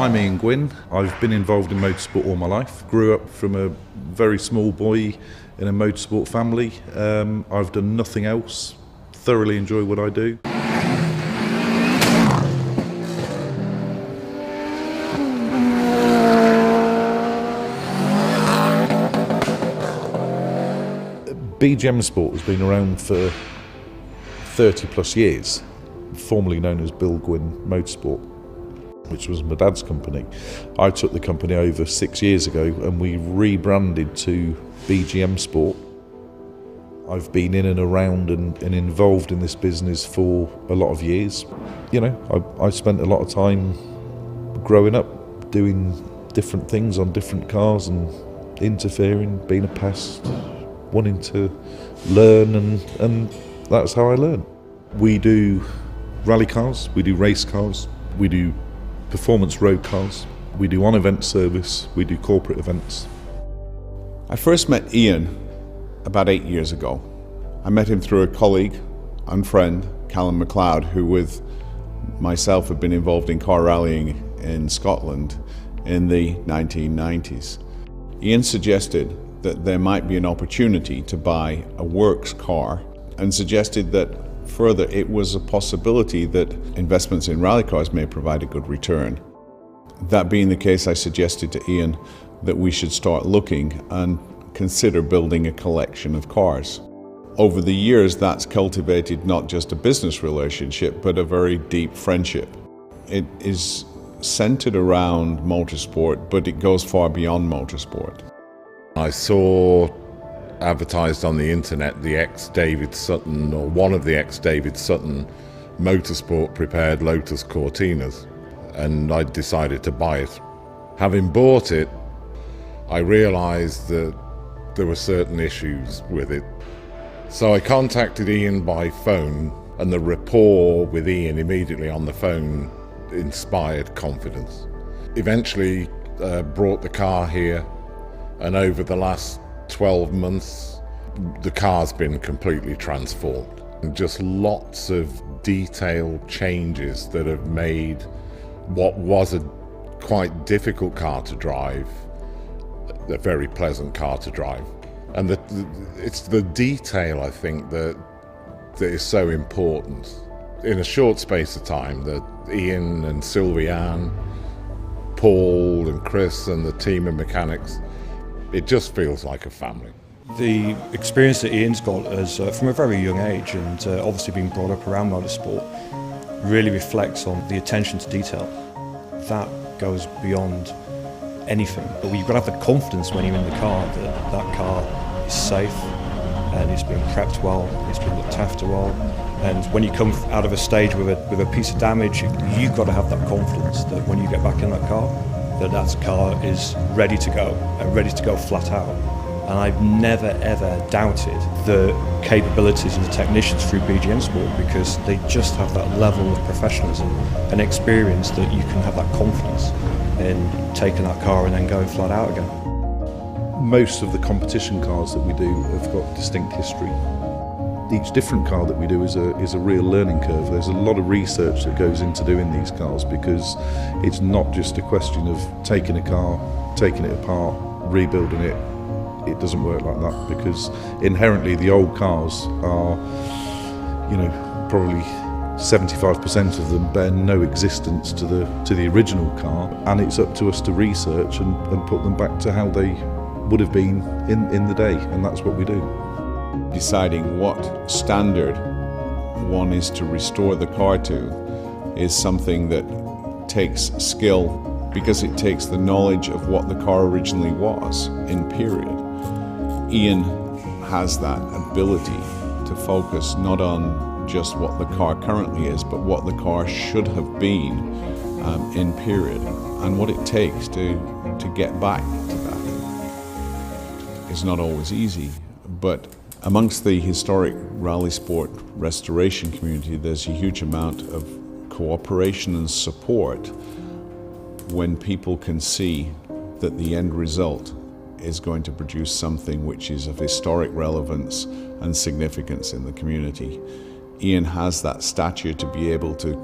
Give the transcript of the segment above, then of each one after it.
I'm Ian Gwynn. I've been involved in motorsport all my life. Grew up from a very small boy in a motorsport family. I've done nothing else. Thoroughly enjoy what I do. BGM Sport has been around for 30 plus years, formerly known as Bill Gwynn Motorsport, which was my dad's company. I took the company over 6 years ago and we rebranded to BGM Sport. I've been in and around and involved in this business for a lot of years. You know, I spent a lot of time growing up doing different things on different cars and interfering, being a pest, wanting to learn, and that's how I learned. We do rally cars, we do race cars, we do performance road cars, we do on-event service, we do corporate events. I first met Ian about 8 years ago. I met him through a colleague and friend, Callum MacLeod, who with myself had been involved in car rallying in Scotland in the 1990s. Ian suggested that there might be an opportunity to buy a works car, and suggested that further it was a possibility that investments in rally cars may provide a good return. That being the case, I suggested to Ian that we should start looking and consider building a collection of cars. Over the years, that's cultivated not just a business relationship, but a very deep friendship. It is centered around motorsport, but it goes far beyond motorsport. I saw advertised on the internet the ex-David Sutton, or one of the ex-David Sutton motorsport prepared Lotus Cortinas, and I decided to buy it. Having bought it, I realised that there were certain issues with it. So I contacted Ian by phone, and the rapport with Ian immediately on the phone inspired confidence. Eventually brought the car here, and over the last 12 months the car's been completely transformed. And just lots of detailed changes that have made what was a quite difficult car to drive a very pleasant car to drive. And it's the detail, I think, that is so important. In a short space of time, that Ian and Sylviane, Paul and Chris and the team of mechanics, it just feels like a family. The experience that Ian's got is from a very young age, and obviously being brought up around motorsport, really reflects on the attention to detail. That goes beyond anything. But you've got to have the confidence when you're in the car that that car is safe and it's been prepped well, it's been looked after well. And when you come out of a stage with a piece of damage, you've got to have that confidence that when you get back in that car car is ready to go, and ready to go flat out. And I've never ever doubted the capabilities of the technicians through BGM Sport, because they just have that level of professionalism and experience that you can have that confidence in taking that car and then going flat out again. Most of the competition cars that we do have got distinct history. Each different car that we do is a real learning curve. There's a lot of research that goes into doing these cars, because it's not just a question of taking a car, taking it apart, rebuilding it. It doesn't work like that, because inherently the old cars are, you know, probably 75% of them bear no existence to the original car, and it's up to us to research and put them back to how they would have been in the day, and that's what we do. Deciding what standard one is to restore the car to is something that takes skill, because it takes the knowledge of what the car originally was in period. Ian has that ability to focus not on just what the car currently is, but what the car should have been in period, and what it takes to get back to that. It's not always easy, but amongst the historic rally sport restoration community, there's a huge amount of cooperation and support when people can see that the end result is going to produce something which is of historic relevance and significance in the community. Ian has that stature to be able to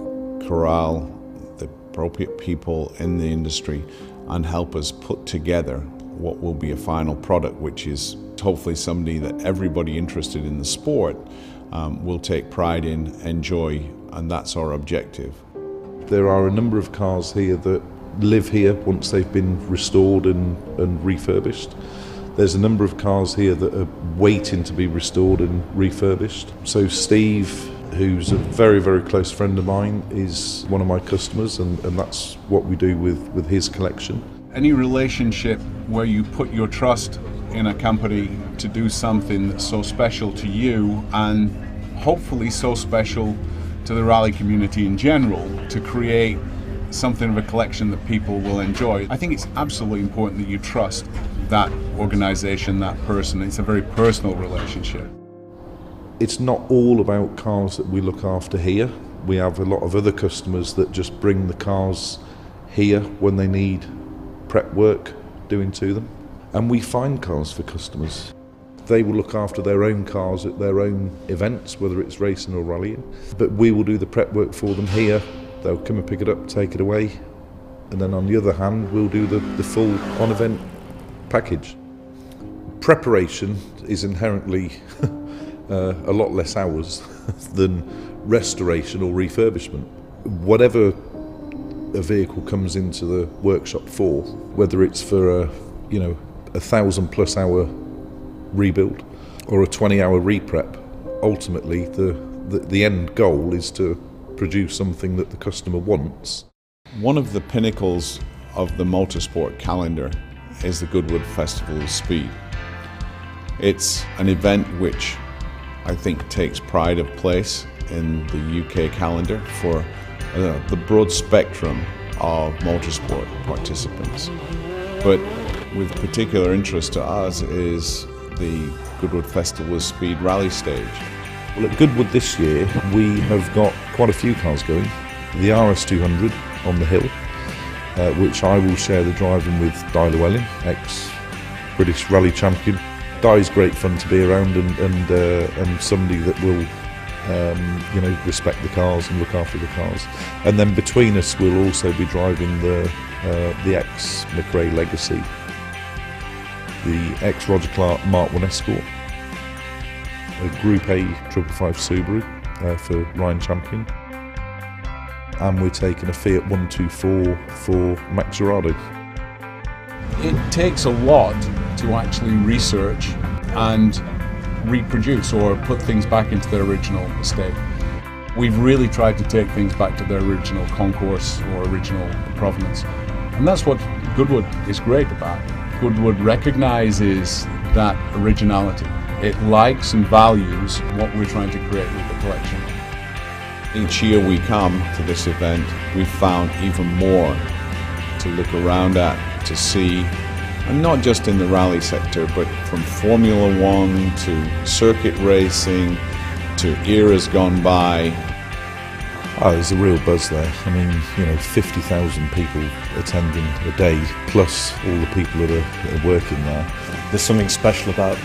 corral the appropriate people in the industry and help us put together what will be a final product, which is hopefully somebody that everybody interested in the sport will take pride in, enjoy, and that's our objective. There are a number of cars here that live here once they've been restored and refurbished. There's a number of cars here that are waiting to be restored and refurbished. So Steve, who's a very, very close friend of mine, is one of my customers, and that's what we do with his collection. Any relationship where you put your trust in a company to do something that's so special to you and hopefully so special to the rally community in general, to create something of a collection that people will enjoy. I think it's absolutely important that you trust that organisation, that person. It's a very personal relationship. It's not all about cars that we look after here. We have a lot of other customers that just bring the cars here when they need prep work doing to them. And we find cars for customers. They will look after their own cars at their own events, whether it's racing or rallying. But we will do the prep work for them here. They'll come and pick it up, take it away. And then on the other hand, we'll do the full on-event package. Preparation is inherently a lot less hours than restoration or refurbishment. Whatever a vehicle comes into the workshop for, whether it's for a 1,000+ hour rebuild or a 20-hour reprep, ultimately the end goal is to produce something that the customer wants. One of the pinnacles of the motorsport calendar is the Goodwood Festival of Speed. It's an event which I think takes pride of place in the UK calendar for the broad spectrum of motorsport participants. But with particular interest to us is the Goodwood Festival of Speed rally stage. Well, at Goodwood this year we have got quite a few cars going. The RS200 on the hill, which I will share the driving with Di Llewellyn, ex-British rally champion. Di's great fun to be around and somebody that will respect the cars and look after the cars. And then between us we'll also be driving the ex-McRae Legacy, the ex-Roger Clark Mark 1 Escort, a Group A 555 Subaru for Ryan Champion, and we're taking a Fiat 124 for Max Gerardo. It takes a lot to actually research and reproduce or put things back into their original state. We've really tried to take things back to their original concourse or original provenance. And that's what Goodwood is great about. Goodwood recognises that originality. It likes and values what we're trying to create with the collection. Each year we come to this event, we've found even more to look around at, to see, and not just in the rally sector, but from Formula One to circuit racing to eras gone by. Oh, there's a real buzz there. I mean, 50,000 people attending a day, plus all the people that are working there. There's something special about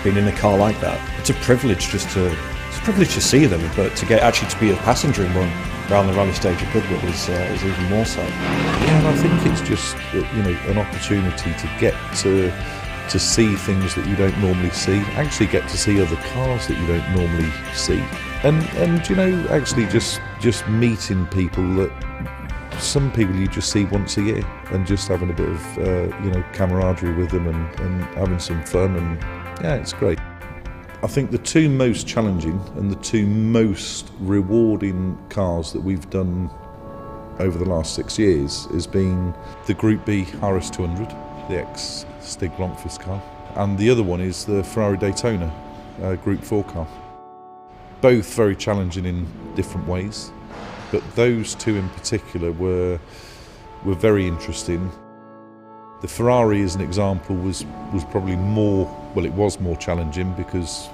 being in a car like that. It's a privilege it's a privilege to see them, but to get actually to be a passenger in one around the rally stage at Goodwood is even more so. Yeah, and I think it's just an opportunity to get to see things that you don't normally see. Actually, get to see other cars that you don't normally see, and actually just meeting people that some people you just see once a year, and just having a bit of camaraderie with them and having some fun, and yeah, it's great. I think the two most challenging and the two most rewarding cars that we've done over the last 6 years has been the Group B RS200, the ex-Stig Blomqvist car, and the other one is the Ferrari Daytona Group 4 car. Both very challenging in different ways, but those two in particular were very interesting. The Ferrari, as an example, was probably more, well, it was more challenging because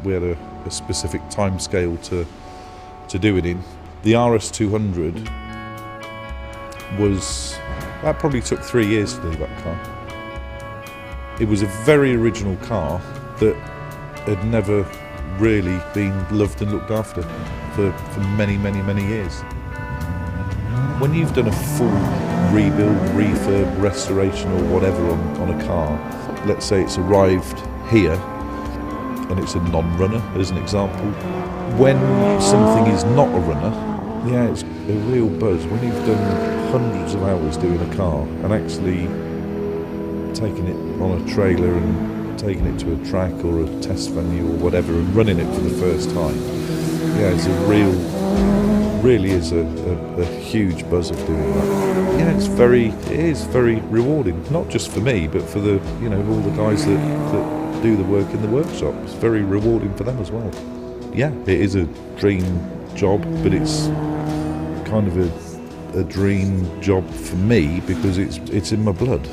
we had a specific time scale to do it in. The RS200 that probably took 3 years to do that car. It was a very original car that had never really been loved and looked after for many, many, many years. When you've done a full rebuild, refurb, restoration or whatever on a car, let's say it's arrived here and it's a non-runner as an example, when something is not a runner, yeah, it's a real buzz. When you've done hundreds of hours doing a car and actually taking it on a trailer and taking it to a track or a test venue or whatever and running it for the first time, yeah, it's really is a huge buzz of doing that. Yeah, it is very rewarding, not just for me, but for the, you know, all the guys that do the work in the workshop. It's very rewarding for them as well. Yeah, it is a dream job, but it's kind of a dream job for me because it's in my blood.